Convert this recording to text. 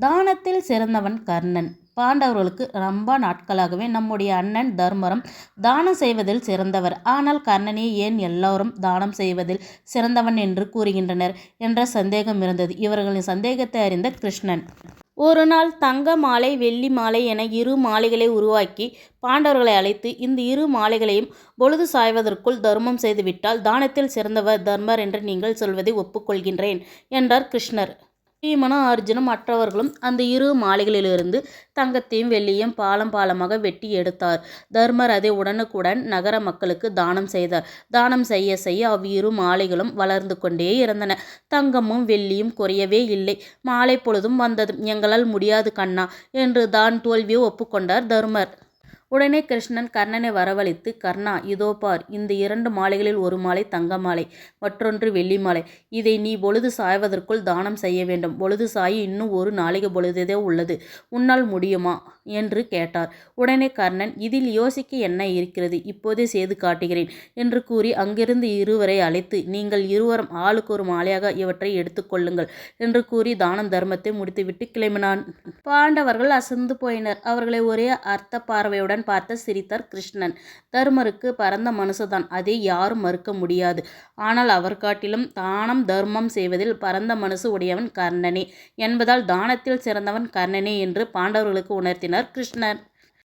தானத்தில் சிறந்தவன் கர்ணன். பாண்டவர்களுக்கு ரொம்ப நாட்களாகவே நம்முடைய அண்ணன் தர்மரம் தானம் செய்வதில் சிறந்தவர், ஆனால் கர்ணனே ஏன் எல்லோரும் தானம் செய்வதில் சிறந்தவன் என்று கூறுகின்றனர் என்ற சந்தேகம் இருந்தது. இவர்களின் சந்தேகத்தை அறிந்த கிருஷ்ணன் ஒரு நாள் தங்க மாலை வெள்ளி மாலை என இரு மாலைகளை உருவாக்கி பாண்டவர்களை அழைத்து, இந்த இரு மாலைகளையும் பொழுது சாய்வதற்குள் தர்மம் செய்துவிட்டால் தானத்தில் சிறந்தவர் தர்மர் என்று நீங்கள் சொல்வதை ஒப்புக்கொள்கின்றேன் என்றார் கிருஷ்ணர். பீமனும் அர்ஜுனும் மற்றவர்களும் அந்த இரு மாலைகளிலிருந்து தங்கத்தையும் வெள்ளியும் பாலம் பாலமாக வெட்டி எடுத்தார். தர்மர் அதை உடனுக்குடன் நகர மக்களுக்கு தானம் செய்தார். தானம் செய்ய செய்ய அவ்விரு மாலைகளும் வளர்ந்து கொண்டே இருந்தன. தங்கமும் வெள்ளியும் குறையவே இல்லை. மாலை பொழுதும் வந்தது. எங்களால் முடியாது கண்ணா என்று தான் தோல்வியை ஒப்புக்கொண்டார் தர்மர். உடனே கிருஷ்ணன் கர்ணனை வரவழைத்து, கர்ணா, இதோ பார், இந்த 2 மாலைகளில் ஒரு மாலை தங்க மாலை, மற்றொன்று வெள்ளி மாலை. இதை நீ பொழுது சாய்வதற்குள் தானம் செய்ய வேண்டும். பொழுது சாய இன்னும் ஒரு நாளிகை பொழுதே உள்ளது. உன்னால் முடியுமா என்று கேட்டார். உடனே கர்ணன், இதில் யோசிக்க என்ன இருக்கிறது, இப்போதே செய்து காட்டுகிறேன் என்று கூறி அங்கிருந்து இருவரை அழைத்து, நீங்கள் இருவரும் ஆளுக்கு ஒரு மாலையாக இவற்றை எடுத்துக்கொள்ளுங்கள் என்று கூறி தானம் தர்மத்தை முடித்துவிட்டு கிளம்பினான். பாண்டவர்கள் அசந்து போயினர். அவர்களை ஒரே அர்த்த பார்வையுடன் பார்த்து சிரித்தார் கிருஷ்ணன். தர்மருக்கு பரந்த மனசுதான், அதை யாரும் மறுக்க முடியாது. ஆனால் அவர் காட்டிலும் தானம் தர்மம் செய்வதில் பரந்த மனசு உடையவன் கர்ணனே என்பதால் தானத்தில் சிறந்தவன் கர்ணனே என்று பாண்டவர்களுக்கு உணர்த்தினார் கிருஷ்ணர்.